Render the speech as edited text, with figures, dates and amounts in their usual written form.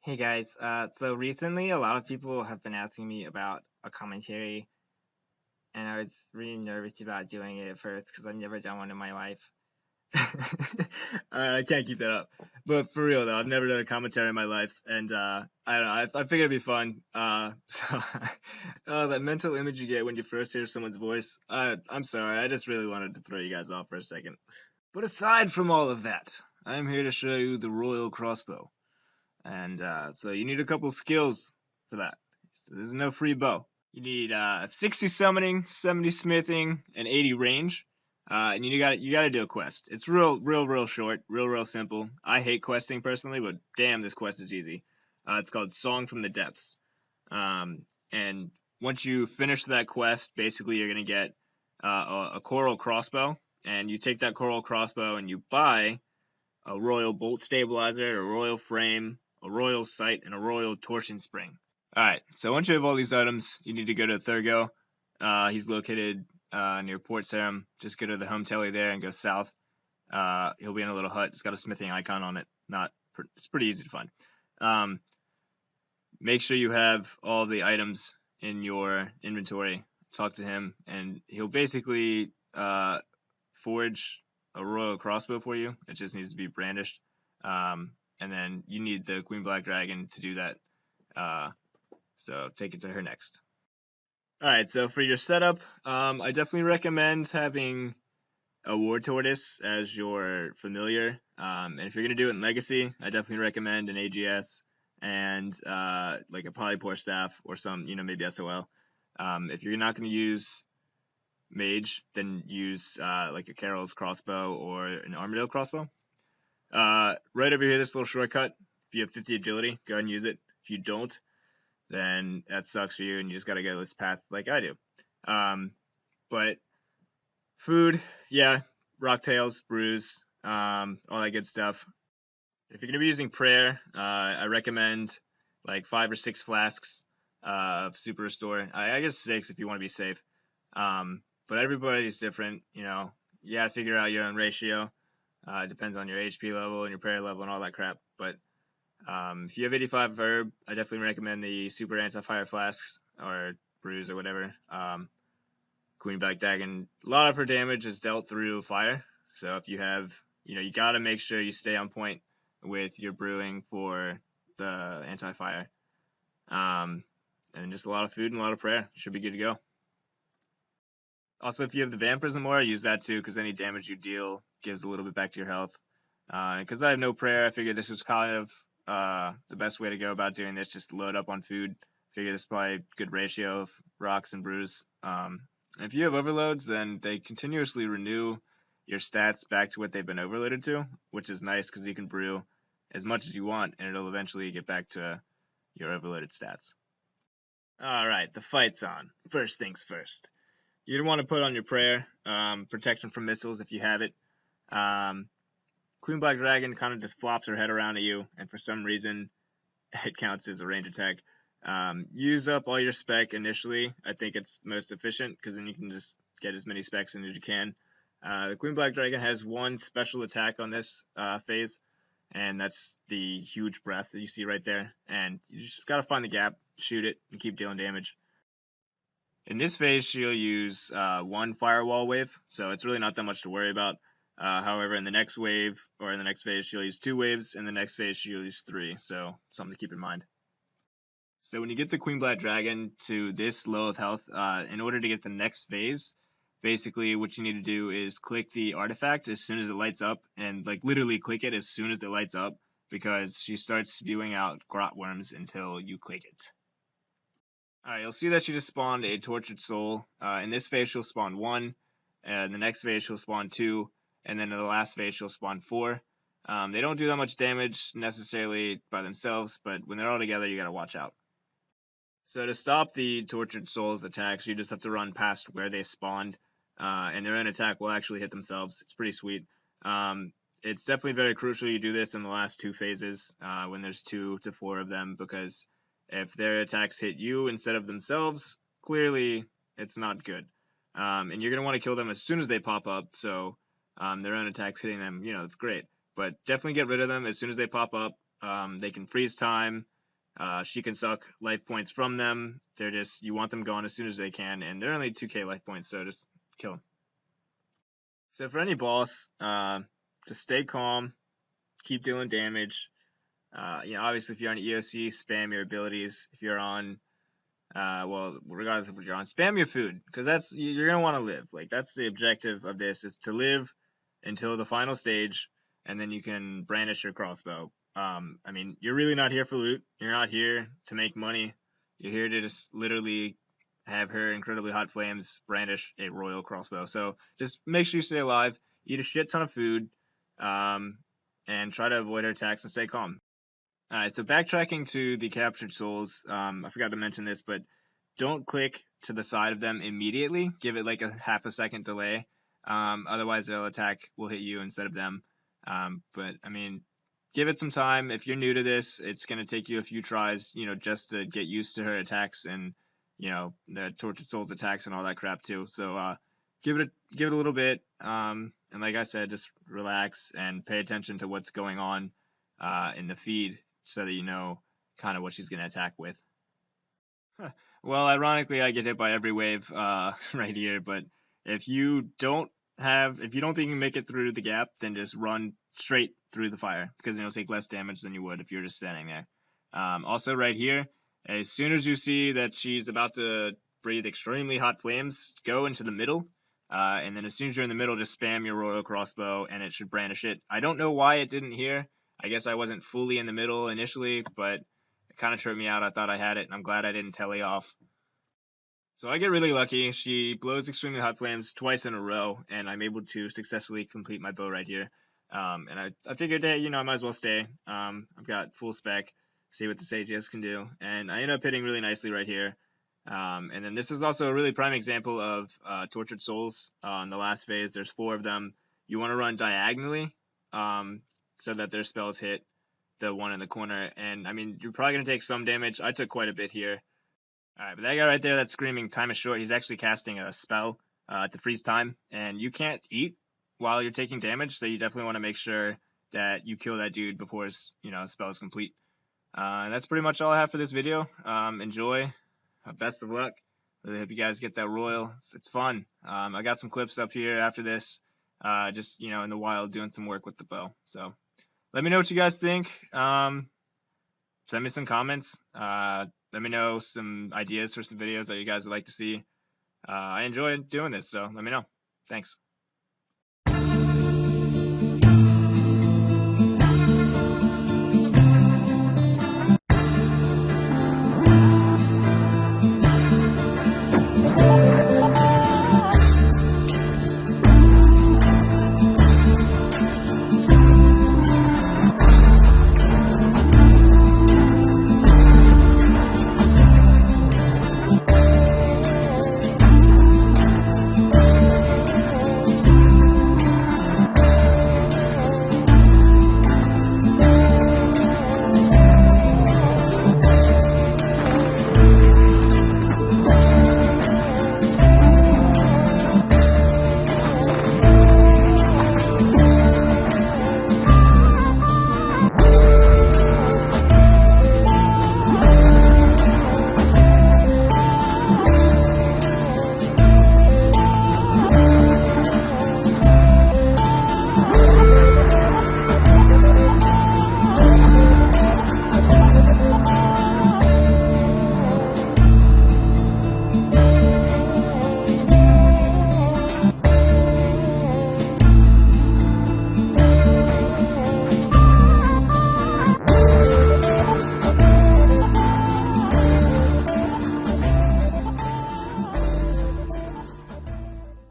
Hey guys, so recently a lot of people have been asking me about a commentary, and I was really nervous about doing it at first because I've never done one in my life. I can't keep that up. But for real though, I've never done a commentary in my life, and I don't know, I figured it'd be fun. So that mental image you get when you first hear someone's voice, I'm sorry, I just really wanted to throw you guys off for a second. But aside from all of that, I'm here to show you the Royal Crossbow. And so you need a couple skills for that. So there's no free bow. You need 60 summoning, 70 smithing, and 80 range. And you gotta do a quest. It's real short, real simple. I hate questing personally, but damn, this quest is easy. It's called Song from the Depths. And once you finish that quest, basically you're gonna get a coral crossbow, and you take that coral crossbow and you buy a royal bolt stabilizer, a royal frame, a royal sight, and a royal torsion spring. Alright, so once you have all these items, you need to go to Thurgo. He's located near Port Sarum. Just go to the home telly there and go south. He'll be in a little hut. It's got a smithing icon on it. It's pretty easy to find. Um, Make sure you have all the items in your inventory. Talk to him, and he'll basically forge a royal crossbow for you. It just needs to be brandished. And then you need the Queen Black Dragon to do that. So take it to her next. Alright, so for your setup, I definitely recommend having a War Tortoise as your familiar. And if you're going to do it in Legacy, I definitely recommend an AGS and like a Polypore Staff or some, maybe SOL. If you're not going to use Mage, then use like a Carol's Crossbow or an Armadale Crossbow. Right over here, this little shortcut. If you have 50 agility, go ahead and use it. If you don't, then that sucks for you, and you just gotta go this path like I do. But food, yeah, rocktails, brews, all that good stuff. If you're gonna be using prayer, I recommend like 5 or 6 flasks of Super Restore. I guess 6 if you want to be safe. But everybody's different, You gotta figure out your own ratio. It depends on your HP level and your prayer level and all that crap. But if you have 85 herb, I definitely recommend the super anti-fire flasks or brews or whatever. Queen Black Dragon, a lot of her damage is dealt through fire. So if you have, you gotta make sure you stay on point with your brewing for the anti-fire. And just a lot of food and a lot of prayer. Should be good to go. Also, if you have the Vampirism Aura, use that too, because any damage you deal gives a little bit back to your health. Because I have no prayer, I figured this was kind of the best way to go about doing this. Just load up on food. Figure this is probably a good ratio of rocks and brews. And if you have overloads, then they continuously renew your stats back to what they've been overloaded to, which is nice because you can brew as much as you want, and it'll eventually get back to your overloaded stats. Alright, the fight's on. First things first. You'd want to put on your prayer, protection from missiles if you have it. Queen Black Dragon kind of just flops her head around at you, and for some reason, it counts as a range attack. Use up all your spec initially. I think it's most efficient, because then you can just get as many specs in as you can. The Queen Black Dragon has one special attack on this phase, and that's the huge breath that you see right there. And you just gotta find the gap, shoot it, and keep dealing damage. In this phase, she'll use one firewall wave, so it's really not that much to worry about. However, in the next wave, or in the next phase, she'll use 2 waves. In the next phase, she'll use 3, so something to keep in mind. So when you get the Queen Black Dragon to this low of health, in order to get the next phase, basically what you need to do is click the artifact as soon as it lights up, and like literally click it as soon as it lights up, because she starts spewing out grot worms until you click it. Alright, you'll see that she just spawned a Tortured Soul. In this phase, she'll spawn 1. In the next phase, she'll spawn 2. And then in the last phase, she'll spawn 4. They don't do that much damage necessarily by themselves, but when they're all together, you gotta watch out. So to stop the Tortured Soul's attacks, you just have to run past where they spawned, and their own attack will actually hit themselves. It's pretty sweet. It's definitely very crucial you do this in the last 2 phases, when there's 2 to 4 of them, because if their attacks hit you instead of themselves, clearly it's not good. And you're going to want to kill them as soon as they pop up, so their own attacks hitting them, it's great. But definitely get rid of them as soon as they pop up. They can freeze time. She can suck life points from them. They're just, you want them gone as soon as they can, and they're only 2k life points, so just kill them. So for any boss, just stay calm, keep dealing damage. Obviously, if you're on EOC, spam your abilities. If you're on, well, regardless of what you're on, spam your food, because you're gonna want to live. Like, that's the objective of this, is to live until the final stage, and then you can brandish your crossbow. I mean, you're really not here for loot. You're not here to make money. You're here to just literally have her incredibly hot flames brandish a royal crossbow. So just make sure you stay alive, eat a shit ton of food, and try to avoid her attacks and stay calm. Alright, so backtracking to the captured souls, I forgot to mention this, but don't click to the side of them immediately. Give it like a half a second delay. Otherwise, their attack will hit you instead of them. But I mean, give it some time. If you're new to this, it's going to take you a few tries, just to get used to her attacks and, the tortured souls attacks and all that crap too. So, give it a little bit. And like I said, just relax and pay attention to what's going on, in the feed, so that you know kind of what she's going to attack with. Well, ironically, I get hit by every wave right here, but if you don't think you can make it through the gap, then just run straight through the fire, because you'll take less damage than you would if you're just standing there. Also right here, as soon as you see that she's about to breathe extremely hot flames, go into the middle, and then as soon as you're in the middle, just spam your royal crossbow, and it should brandish it. I don't know why it didn't here. I guess I wasn't fully in the middle initially, but it kind of tripped me out. I thought I had it, and I'm glad I didn't tele off. So I get really lucky. She blows extremely hot flames twice in a row, and I'm able to successfully complete my bow right here. And I figured, hey, I might as well stay. I've got full spec, see what the Sages can do, and I end up hitting really nicely right here. And then this is also a really prime example of Tortured Souls. In the last phase, there's 4 of them. You want to run diagonally, so that their spells hit the one in the corner. And I mean, you're probably going to take some damage. I took quite a bit here. Alright, but that guy right there that's screaming time is short, he's actually casting a spell to freeze time, and you can't eat while you're taking damage, so you definitely want to make sure that you kill that dude before his spell is complete. And that's pretty much all I have for this video. Enjoy. Best of luck. Really hope you guys get that royal. It's fun. I got some clips up here after this, just in the wild doing some work with the bow. So let me know what you guys think. Send me some comments. Let me know some ideas for some videos that you guys would like to see. I enjoy doing this, so let me know. Thanks.